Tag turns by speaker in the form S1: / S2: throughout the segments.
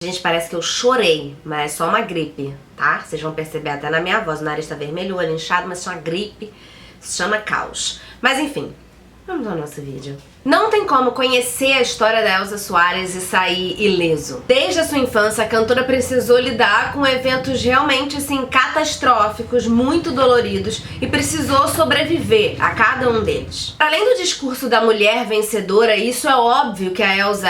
S1: Gente, parece que eu chorei, mas é só uma gripe, tá? Vocês vão perceber até na minha voz, o nariz tá vermelho, o olho inchado, mas isso é uma gripe, se chama caos. Mas enfim, vamos ao nosso vídeo. Não tem como conhecer a história da Elza Soares e sair ileso. Desde a sua infância, a cantora precisou lidar com eventos realmente, assim, catastróficos, muito doloridos, e precisou sobreviver a cada um deles. Além do discurso da mulher vencedora, isso é óbvio que a Elza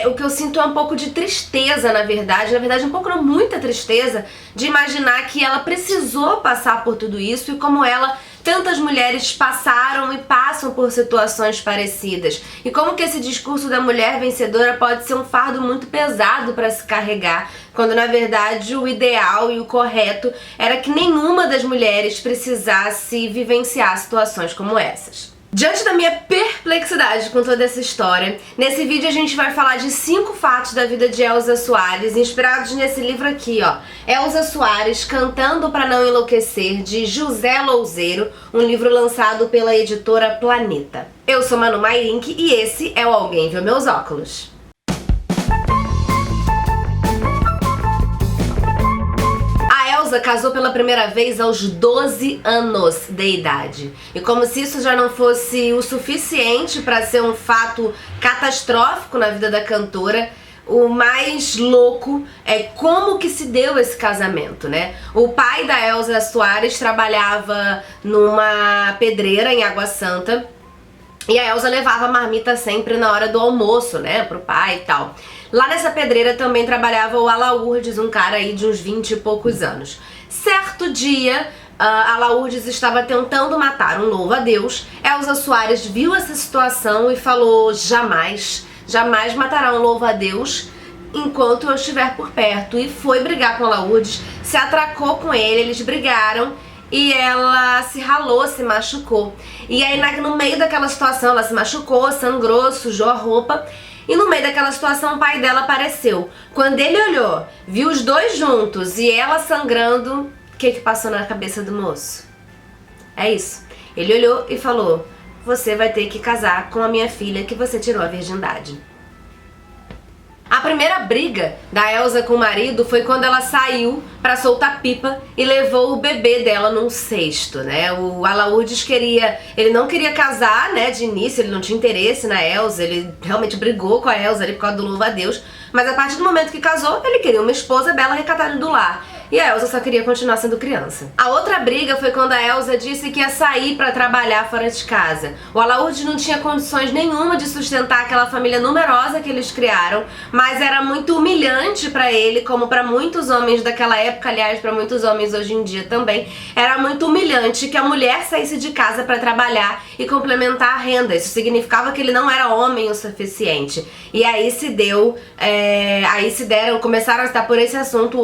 S1: o que eu sinto é um pouco de tristeza, na verdade, um pouco não, muita tristeza, de imaginar que ela precisou passar por tudo isso e como ela, tantas mulheres passaram e passam por situações parecidas. E como que esse discurso da mulher vencedora pode ser um fardo muito pesado para se carregar, quando na verdade o ideal e o correto era que nenhuma das mulheres precisasse vivenciar situações como essas. Diante da minha perplexidade com toda essa história, nesse vídeo a gente vai falar de 5 fatos da vida de Elza Soares, inspirados nesse livro aqui, ó. Elza Soares, Cantando Pra Não Enlouquecer, de José Louzeiro, um livro lançado pela editora Planeta. Eu sou Manu Mairink e esse é o Alguém Viu Meus Óculos. Casou pela primeira vez aos 12 anos de idade. E como se isso já não fosse o suficiente para ser um fato catastrófico na vida da cantora, o mais louco é como que se deu esse casamento, né? O pai da Elza Soares trabalhava numa pedreira em Água Santa e a Elza levava a marmita sempre na hora do almoço, né, pro pai e tal. Lá nessa pedreira também trabalhava o Alaurdes, um cara aí de uns 20 e poucos anos. Certo dia, Alaurdes estava tentando matar um louva-a-Deus. Elza Soares viu essa situação e falou: jamais matará um louva-a-Deus enquanto eu estiver por perto. E foi brigar com Alaurdes, se atracou com ele, eles brigaram. E ela se ralou, se machucou. E aí no meio daquela situação ela se machucou, sangrou, sujou a roupa. E no meio daquela situação o pai dela apareceu. Quando ele olhou, viu os dois juntos e ela sangrando, o que passou na cabeça do moço? É isso. Ele olhou e falou: você vai ter que casar com a minha filha que você tirou a virgindade. A primeira briga da Elza com o marido foi quando ela saiu pra soltar pipa e levou o bebê dela num cesto, né? O Alaurdes ele não queria casar, né, de início, ele não tinha interesse na Elza, ele realmente brigou com a Elza ali por causa do louva-a-Deus, mas a partir do momento que casou, ele queria uma esposa bela recatada do lar. E a Elza só queria continuar sendo criança. A outra briga foi quando a Elza disse que ia sair pra trabalhar fora de casa. O Alaurdes não tinha condições nenhuma de sustentar aquela família numerosa que eles criaram, mas era muito humilhante pra ele, como pra muitos homens daquela época, aliás, pra muitos homens hoje em dia também, era muito humilhante que a mulher saísse de casa pra trabalhar e complementar a renda. Isso significava que ele não era homem o suficiente. E aí começaram a estar por esse assunto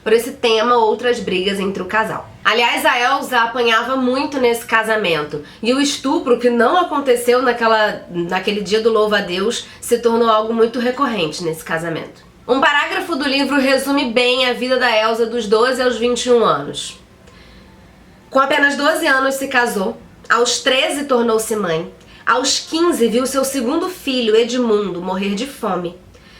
S1: por esse tema, outras brigas entre o casal. Aliás, a Elza apanhava muito nesse casamento, e o estupro, que não aconteceu naquele dia do louva-a-Deus, se tornou algo muito recorrente nesse casamento. Um parágrafo do livro resume bem a vida da Elza dos 12 aos 21 anos. Com apenas 12 anos se casou, aos 13 tornou-se mãe, aos 15 viu seu segundo filho, Edmundo, morrer de fome.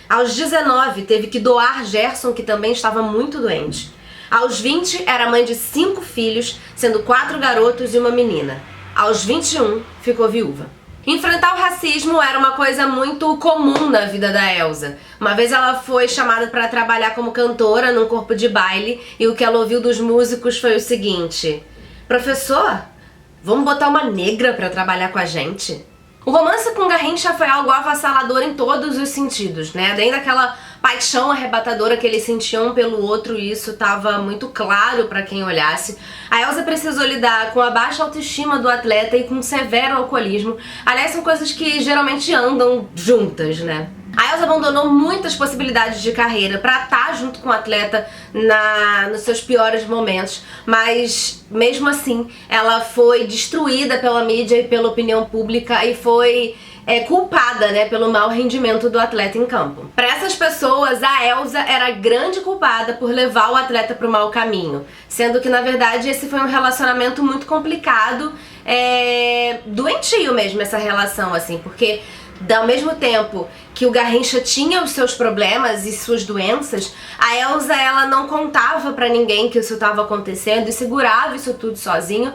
S1: Aos 19 teve que doar Gerson, que também estava muito doente. Aos 20 era mãe de 5 filhos, sendo 4 garotos e uma menina. Aos 21 ficou viúva. Enfrentar o racismo era uma coisa muito comum na vida da Elza. Uma vez ela foi chamada para trabalhar como cantora num corpo de baile e o que ela ouviu dos músicos foi o seguinte: professor, vamos botar uma negra para trabalhar com a gente? O romance com Garrincha foi algo avassalador em todos os sentidos, né? Além daquela paixão arrebatadora que eles sentiam um pelo outro, e isso estava muito claro para quem olhasse. A Elza precisou lidar com a baixa autoestima do atleta e com um severo alcoolismo. Aliás, são coisas que geralmente andam juntas, né? A Elza abandonou muitas possibilidades de carreira para estar junto com o atleta nos seus piores momentos, mas mesmo assim ela foi destruída pela mídia e pela opinião pública e foi culpada, né, pelo mau rendimento do atleta em campo. Para essas pessoas, a Elza era a grande culpada por levar o atleta para o mau caminho, sendo que na verdade esse foi um relacionamento muito complicado, doentio mesmo essa relação, assim, porque ao mesmo tempo que o Garrincha tinha os seus problemas e suas doenças, a Elsa, ela não contava pra ninguém que isso estava acontecendo e segurava isso tudo sozinha,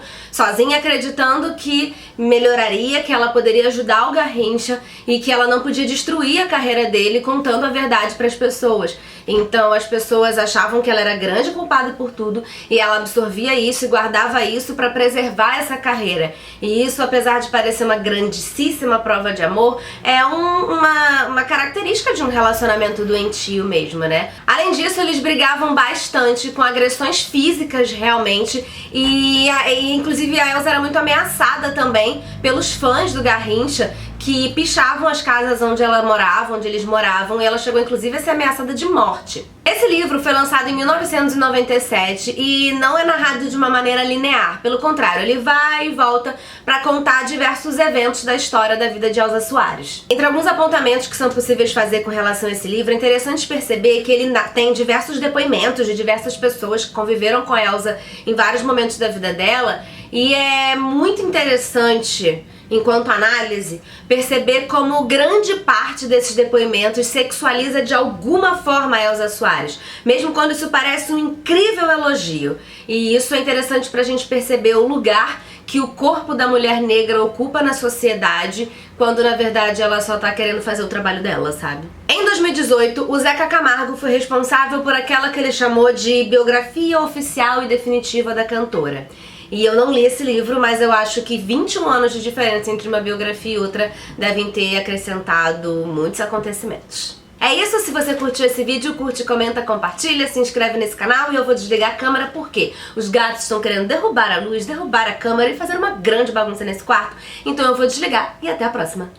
S1: acreditando que melhoraria, que ela poderia ajudar o Garrincha e que ela não podia destruir a carreira dele contando a verdade para as pessoas. Então as pessoas achavam que ela era grande culpada por tudo e ela absorvia isso e guardava isso para preservar essa carreira. E isso, apesar de parecer uma grandíssima prova de amor, é uma característica de um relacionamento doentio mesmo, né? Além disso, eles brigavam bastante, com agressões físicas realmente, e inclusive a Elsa era muito ameaçada também pelos fãs do Garrincha, que pichavam as casas onde ela morava, onde eles moravam, e ela chegou inclusive a ser ameaçada de morte. Esse livro foi lançado em 1997 e não é narrado de uma maneira linear, pelo contrário, ele vai e volta para contar diversos eventos da história da vida de Elsa Soares. Entre alguns apontamentos que são possíveis fazer com relação a esse livro, é interessante perceber que ele tem diversos depoimentos de diversas pessoas que conviveram com a Elsa em vários momentos da vida dela, e é muito interessante, enquanto análise, perceber como grande parte desses depoimentos sexualiza de alguma forma a Elsa Soares, mesmo quando isso parece um incrível elogio. E isso é interessante pra gente perceber o lugar que o corpo da mulher negra ocupa na sociedade, quando na verdade ela só tá querendo fazer o trabalho dela, sabe? Em 2018, o Zeca Camargo foi responsável por aquela que ele chamou de biografia oficial e definitiva da cantora. E eu não li esse livro, mas eu acho que 21 anos de diferença entre uma biografia e outra devem ter acrescentado muitos acontecimentos. É isso, se você curtiu esse vídeo, curte, comenta, compartilha, se inscreve nesse canal e eu vou desligar a câmera porque os gatos estão querendo derrubar a luz, derrubar a câmera e fazer uma grande bagunça nesse quarto. Então eu vou desligar e até a próxima.